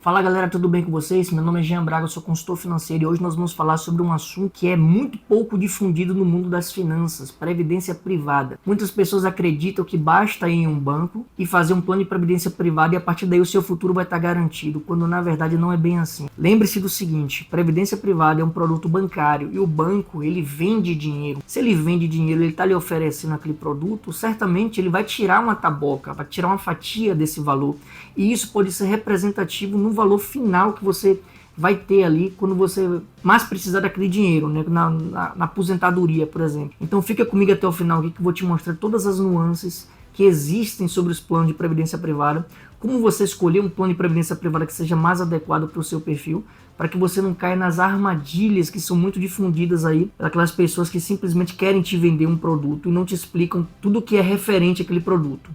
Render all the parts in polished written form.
Fala galera, tudo bem com vocês? Meu nome é Jean Braga, eu sou consultor financeiro e hoje nós vamos falar sobre um assunto que é muito pouco difundido no mundo das finanças, previdência privada. Muitas pessoas acreditam que basta ir em um banco e fazer um plano de previdência privada e a partir daí o seu futuro vai estar garantido, quando na verdade não é bem assim. Lembre-se do seguinte, previdência privada é um produto bancário e o banco ele vende dinheiro. Se ele vende dinheiro, ele está lhe oferecendo aquele produto, certamente ele vai tirar uma taboca, vai tirar uma fatia desse valor e isso pode ser representativo no valor final que você vai ter ali quando você mais precisar daquele dinheiro, né? na aposentadoria, por exemplo. Então fica comigo até o final aqui que eu vou te mostrar todas as nuances que existem sobre os planos de previdência privada, como você escolher um plano de previdência privada que seja mais adequado para o seu perfil, para que você não caia nas armadilhas que são muito difundidas aí, daquelas pessoas que simplesmente querem te vender um produto e não te explicam tudo o que é referente àquele produto.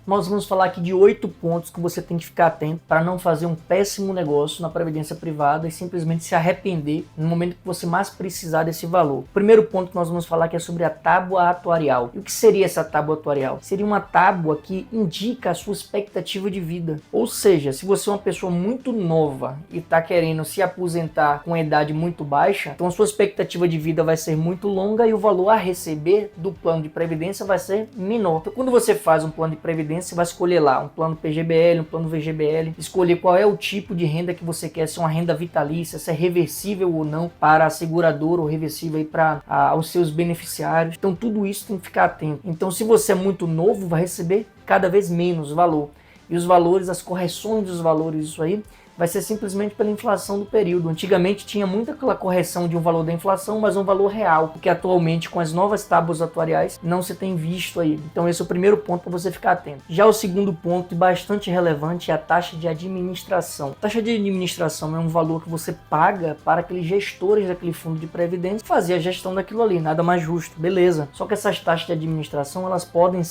Nós vamos falar aqui de 8 pontos que você tem que ficar atento para não fazer um péssimo negócio na previdência privada e simplesmente se arrepender no momento que você mais precisar desse valor. O primeiro ponto que nós vamos falar aqui é sobre a tábua atuarial. E o que seria essa tábua atuarial? Seria uma tábua que indica a sua expectativa de vida. Ou seja, se você é uma pessoa muito nova e está querendo se aposentar com idade muito baixa, então a sua expectativa de vida vai ser muito longa e o valor a receber do plano de previdência vai ser menor. Então quando você faz um plano de previdência, você vai escolher lá um plano PGBL, um plano VGBL, escolher qual é o tipo de renda que você quer, se é uma renda vitalícia, se é reversível ou não para a seguradora ou reversível aí para os seus beneficiários. Então tudo isso tem que ficar atento. Então se você é muito novo, vai receber cada vez menos valor. E os valores, as correções dos valores, isso aí vai ser simplesmente pela inflação do período. Antigamente tinha muita aquela correção de um valor da inflação, mas um valor real, porque atualmente com as novas tábuas atuariais não se tem visto aí. Então esse é o primeiro ponto para você ficar atento. Já o segundo ponto, bastante relevante, é a taxa de administração. A taxa de administração é um valor que você paga para aqueles gestores daquele fundo de previdência fazer a gestão daquilo ali, nada mais justo, beleza. Só que essas taxas de administração, elas podem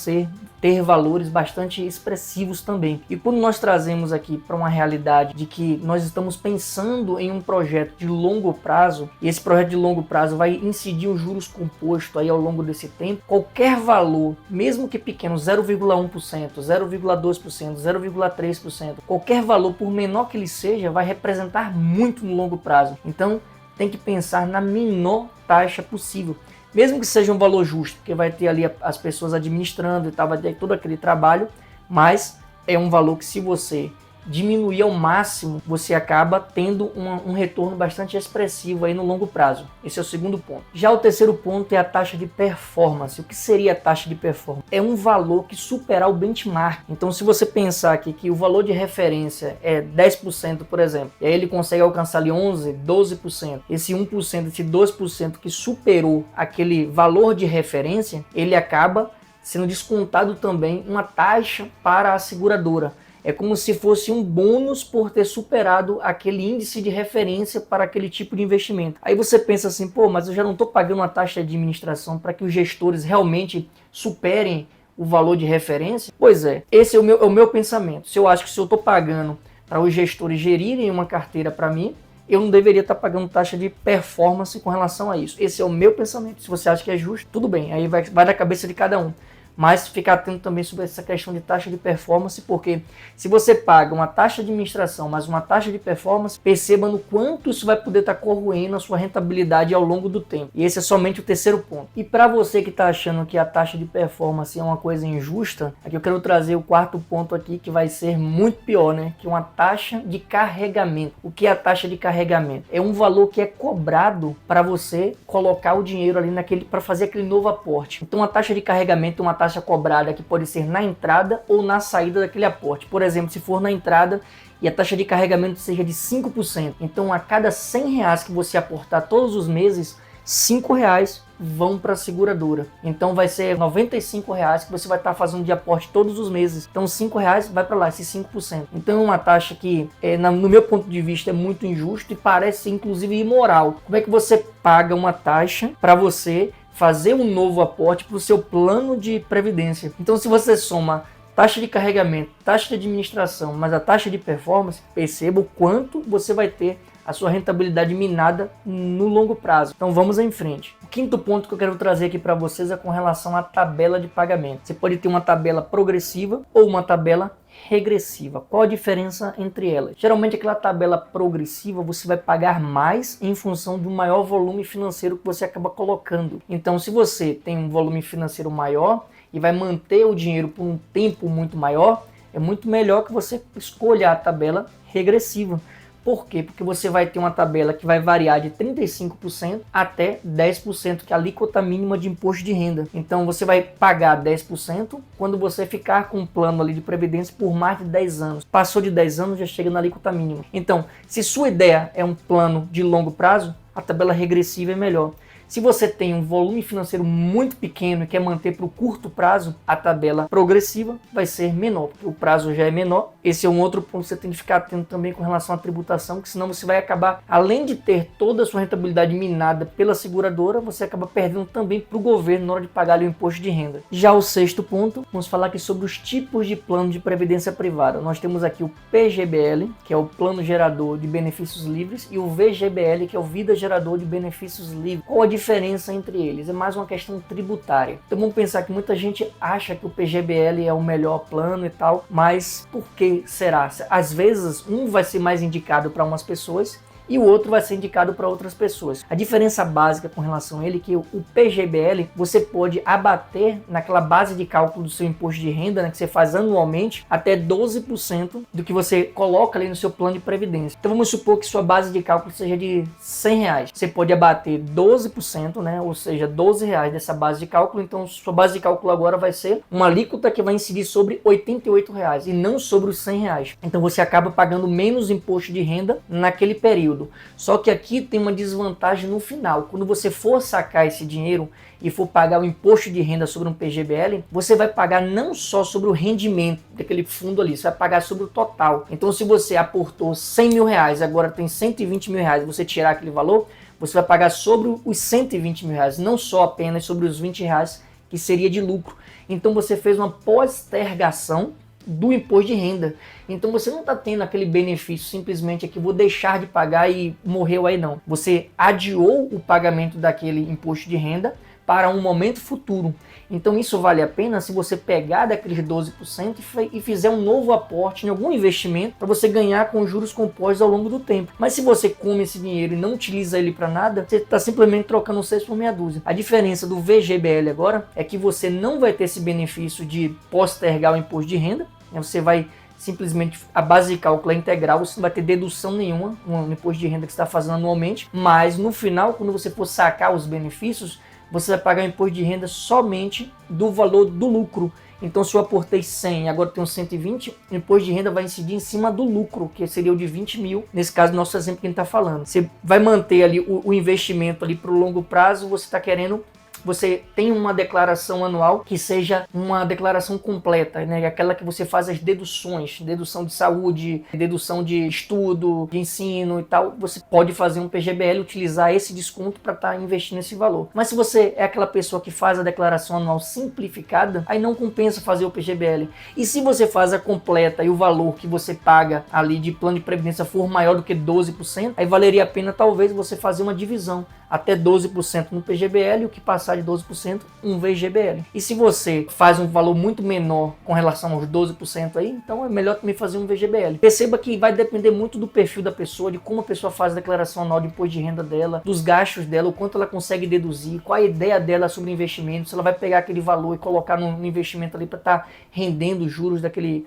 ter valores bastante expressivos também. E quando nós trazemos aqui para uma realidade de que nós estamos pensando em um projeto de longo prazo, e esse projeto de longo prazo vai incidir os juros compostos aí ao longo desse tempo, qualquer valor, mesmo que pequeno, 0,1%, 0,2%, 0,3%, qualquer valor, por menor que ele seja, vai representar muito no longo prazo. Então, tem que pensar na menor taxa possível. Mesmo que seja um valor justo, porque vai ter ali as pessoas administrando e tal, vai ter todo aquele trabalho, mas é um valor que se você diminuir ao máximo, você acaba tendo um retorno bastante expressivo aí no longo prazo. Esse é o segundo ponto. Já o terceiro ponto é a taxa de performance. O que seria a taxa de performance? É um valor que superar o benchmark. Então, se você pensar aqui que o valor de referência é 10%, por exemplo, e aí ele consegue alcançar ali 11%, 12%, esse 1%, esse 2% que superou aquele valor de referência, ele acaba sendo descontado também uma taxa para a seguradora. É como se fosse um bônus por ter superado aquele índice de referência para aquele tipo de investimento. Aí você pensa assim, pô, mas eu já não estou pagando uma taxa de administração para que os gestores realmente superem o valor de referência? Pois é, esse é o meu pensamento. Se eu acho que se eu estou pagando para os gestores gerirem uma carteira para mim, eu não deveria estar pagando taxa de performance com relação a isso. Esse é o meu pensamento. Se você acha que é justo, tudo bem, aí vai da cabeça de cada um. Mas ficar atento também sobre essa questão de taxa de performance, porque se você paga uma taxa de administração mais uma taxa de performance, perceba no quanto isso vai poder estar corroendo a sua rentabilidade ao longo do tempo. E esse é somente o terceiro ponto. E para você que está achando que a taxa de performance é uma coisa injusta, aqui eu quero trazer o quarto ponto aqui que vai ser muito pior, né? Que é uma taxa de carregamento. O que é a taxa de carregamento? É um valor que é cobrado para você colocar o dinheiro ali para fazer aquele novo aporte. Então a taxa de carregamento é uma taxa cobrada que pode ser na entrada ou na saída daquele aporte. Por exemplo, se for na entrada e a taxa de carregamento seja de 5%, então a cada R$100 que você aportar todos os meses, R$5 vão para a seguradora. Então vai ser R$95 que você vai estar fazendo de aporte todos os meses. Então R$5 vai para lá, esses 5%. Então é uma taxa que, no meu ponto de vista, é muito injusto e parece ser inclusive imoral. Como é que você paga uma taxa para você fazer um novo aporte para o seu plano de previdência? Então se você soma taxa de carregamento, taxa de administração, mas a taxa de performance, perceba o quanto você vai ter a sua rentabilidade minada no longo prazo. Então vamos em frente. O quinto ponto que eu quero trazer aqui para vocês é com relação à tabela de pagamento. Você pode ter uma tabela progressiva ou uma tabela regressiva. Qual a diferença entre elas? Geralmente aquela tabela progressiva você vai pagar mais em função do maior volume financeiro que você acaba colocando. Então se você tem um volume financeiro maior e vai manter o dinheiro por um tempo muito maior, é muito melhor que você escolha a tabela regressiva. Por quê? Porque você vai ter uma tabela que vai variar de 35% até 10%, que é a alíquota mínima de imposto de renda. Então você vai pagar 10% quando você ficar com um plano ali de previdência por mais de 10 anos. Passou de 10 anos, já chega na alíquota mínima. Então, se sua ideia é um plano de longo prazo, a tabela regressiva é melhor. Se você tem um volume financeiro muito pequeno e quer manter para o curto prazo, a tabela progressiva vai ser menor, porque o prazo já é menor. Esse é um outro ponto que você tem que ficar atento também com relação à tributação, que senão você vai acabar, além de ter toda a sua rentabilidade minada pela seguradora, você acaba perdendo também para o governo na hora de pagar ali o imposto de renda. Já o sexto ponto, vamos falar aqui sobre os tipos de plano de previdência privada. Nós temos aqui o PGBL, que é o Plano Gerador de Benefícios Livres, e o VGBL, que é o Vida Gerador de Benefícios Livres. Qual a diferença entre eles? É mais uma questão tributária. Então vamos pensar que muita gente acha que o PGBL é o melhor plano e tal, mas por que será? Às vezes um vai ser mais indicado para umas pessoas e o outro vai ser indicado para outras pessoas. A diferença básica com relação a ele é que o PGBL você pode abater naquela base de cálculo do seu imposto de renda, né, que você faz anualmente, até 12% do que você coloca ali no seu plano de previdência. Então vamos supor que sua base de cálculo seja de R$100. Você pode abater 12%, né, ou seja, R$12 dessa base de cálculo. Então sua base de cálculo agora vai ser uma alíquota que vai incidir sobre R$88 e não sobre os R$100. Então você acaba pagando menos imposto de renda naquele período. Só que aqui tem uma desvantagem no final. Quando você for sacar esse dinheiro e for pagar o imposto de renda sobre um PGBL, você vai pagar não só sobre o rendimento daquele fundo ali, você vai pagar sobre o total. Então se você aportou R$100 mil, agora tem R$120 mil, e você tirar aquele valor, você vai pagar sobre os R$120 mil, não só apenas sobre os R$20 que seria de lucro. Então você fez uma postergação do imposto de renda. Então você não está tendo aquele benefício simplesmente aqui, vou deixar de pagar e morreu aí, não. Você adiou o pagamento daquele imposto de renda para um momento futuro. Então isso vale a pena se você pegar daqueles 12% e fizer um novo aporte em algum investimento para você ganhar com juros compostos ao longo do tempo. Mas se você come esse dinheiro e não utiliza ele para nada, você está simplesmente trocando 6 por meia dúzia. A diferença do VGBL agora é que você não vai ter esse benefício de postergar o imposto de renda. Você vai simplesmente, a base de cálculo é integral, você não vai ter dedução nenhuma no imposto de renda que você está fazendo anualmente, mas no final, quando você for sacar os benefícios, você vai pagar o imposto de renda somente do valor do lucro. Então se eu aportei 100 e agora tenho 120, o imposto de renda vai incidir em cima do lucro, que seria o de 20 mil, nesse caso nosso exemplo que a gente está falando. Você vai manter ali o investimento ali para o longo prazo, você está querendo... Você tem uma declaração anual que seja uma declaração completa, né? Aquela que você faz as deduções, dedução de saúde, dedução de estudo, de ensino e tal. Você pode fazer um PGBL, utilizar esse desconto para estar investindo esse valor. Mas se você é aquela pessoa que faz a declaração anual simplificada, aí não compensa fazer o PGBL. E se você faz a completa e o valor que você paga ali de plano de previdência for maior do que 12%, aí valeria a pena talvez você fazer uma divisão. Até 12% no PGBL e o que passar de 12% um VGBL. E se você faz um valor muito menor com relação aos 12% aí, então é melhor também fazer um VGBL. Perceba que vai depender muito do perfil da pessoa, de como a pessoa faz a declaração anual de imposto de renda dela, dos gastos dela, o quanto ela consegue deduzir, qual a ideia dela sobre investimento, se ela vai pegar aquele valor e colocar no investimento ali para estar rendendo os juros daquele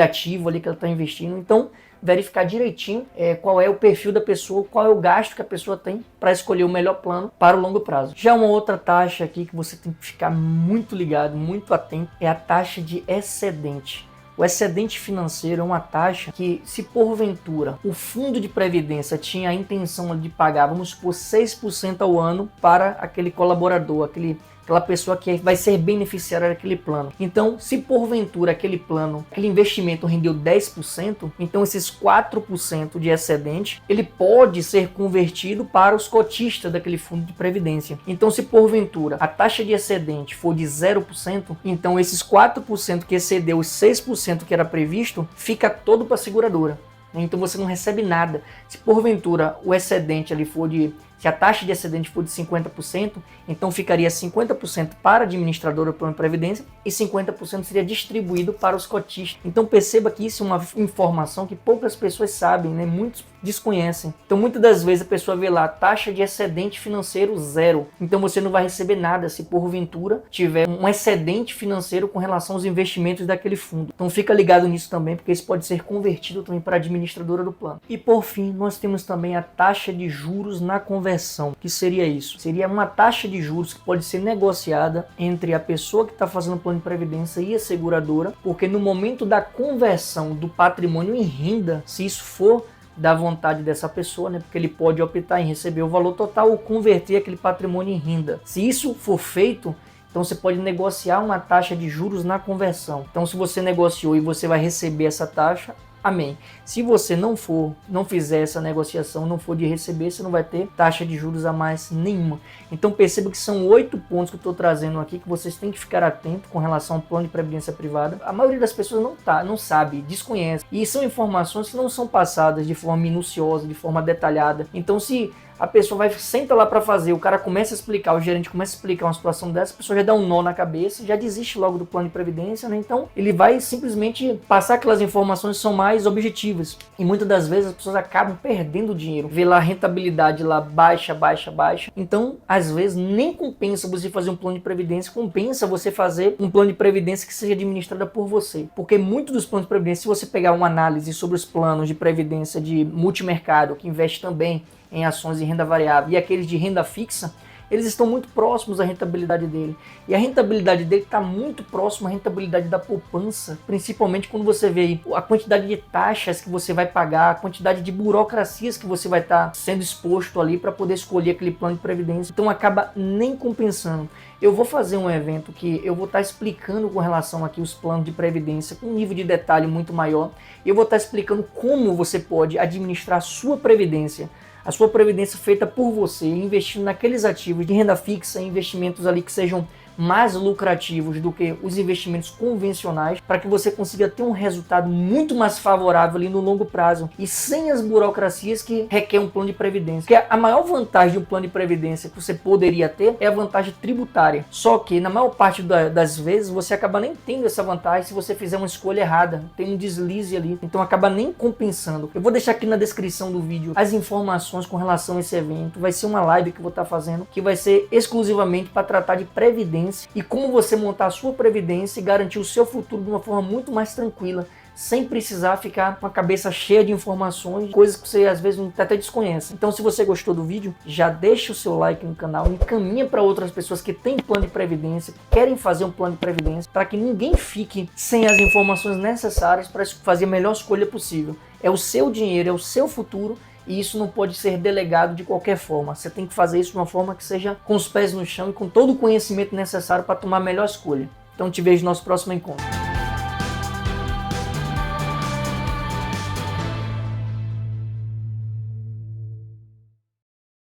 ativo ali que ela está investindo. Então, verificar direitinho qual é o perfil da pessoa, qual é o gasto que a pessoa tem para escolher o melhor plano para o longo prazo. Já uma outra taxa aqui que você tem que ficar muito ligado, muito atento, é a taxa de excedente. O excedente financeiro é uma taxa que, se porventura o fundo de previdência tinha a intenção de pagar, vamos supor, 6% ao ano para aquele colaborador, aquela pessoa que vai ser beneficiária daquele plano. Então, se porventura aquele plano, aquele investimento rendeu 10%, então esses 4% de excedente, ele pode ser convertido para os cotistas daquele fundo de previdência. Então, se porventura a taxa de excedente for de 0%, então esses 4% que excedeu os 6% que era previsto, fica todo para a seguradora. Então você não recebe nada. Se porventura o excedente ali for de Se a taxa de excedente for de 50%, então ficaria 50% para a administradora do plano de previdência e 50% seria distribuído para os cotistas. Então perceba que isso é uma informação que poucas pessoas sabem, né? Muitos desconhecem. Então muitas das vezes a pessoa vê lá taxa de excedente financeiro zero. Então você não vai receber nada se porventura tiver um excedente financeiro com relação aos investimentos daquele fundo. Então fica ligado nisso também, porque isso pode ser convertido também para a administradora do plano. E por fim, nós temos também a taxa de juros na conversão. O que seria isso? Seria uma taxa de juros que pode ser negociada entre a pessoa que está fazendo o plano de previdência e a seguradora, porque no momento da conversão do patrimônio em renda, se isso for da vontade dessa pessoa, né? Porque ele pode optar em receber o valor total ou converter aquele patrimônio em renda. Se isso for feito, então você pode negociar uma taxa de juros na conversão. Então se você negociou e você vai receber essa taxa, amém. Se você não fizer essa negociação, não for de receber, você não vai ter taxa de juros a mais nenhuma. Então perceba que são 8 pontos que eu estou trazendo aqui que vocês têm que ficar atentos com relação ao plano de previdência privada. A maioria das pessoas não sabe, desconhece. E são informações que não são passadas de forma minuciosa, de forma detalhada. Então se a pessoa senta lá para fazer, o cara começa a explicar, o gerente começa a explicar uma situação dessa, a pessoa já dá um nó na cabeça, já desiste logo do plano de previdência, né? Então ele vai simplesmente passar aquelas informações que são mais objetivas. E muitas das vezes as pessoas acabam perdendo dinheiro. Vê lá a rentabilidade lá baixa. Então, às vezes, nem compensa você fazer um plano de previdência, compensa você fazer um plano de previdência que seja administrado por você. Porque muitos dos planos de previdência, se você pegar uma análise sobre os planos de previdência de multimercado, que investe também em ações de renda variável, e aqueles de renda fixa, eles estão muito próximos à rentabilidade dele. E a rentabilidade dele está muito próxima à rentabilidade da poupança, principalmente quando você vê a quantidade de taxas que você vai pagar, a quantidade de burocracias que você vai estar sendo exposto ali para poder escolher aquele plano de previdência. Então acaba nem compensando. Eu vou fazer um evento que eu vou estar explicando com relação aqui os planos de previdência com um nível de detalhe muito maior. E eu vou estar explicando como você pode administrar a sua previdência feita por você, investindo naqueles ativos de renda fixa, investimentos ali que sejam mais lucrativos do que os investimentos convencionais, para que você consiga ter um resultado muito mais favorável ali no longo prazo e sem as burocracias que requer um plano de previdência. Porque a maior vantagem de um plano de previdência que você poderia ter é a vantagem tributária. Só que na maior parte das vezes você acaba nem tendo essa vantagem se você fizer uma escolha errada, tem um deslize ali, então acaba nem compensando. Eu vou deixar aqui na descrição do vídeo as informações com relação a esse evento. Vai ser uma live que eu vou estar fazendo, que vai ser exclusivamente para tratar de previdência e como você montar a sua previdência e garantir o seu futuro de uma forma muito mais tranquila, sem precisar ficar com a cabeça cheia de informações, coisas que você às vezes até desconhece. Então se você gostou do vídeo, já deixa o seu like no canal, encaminha para outras pessoas que têm plano de previdência, que querem fazer um plano de previdência, para que ninguém fique sem as informações necessárias para fazer a melhor escolha possível. É o seu dinheiro, é o seu futuro, e isso não pode ser delegado de qualquer forma. Você tem que fazer isso de uma forma que seja com os pés no chão e com todo o conhecimento necessário para tomar a melhor escolha. Então te vejo no nosso próximo encontro.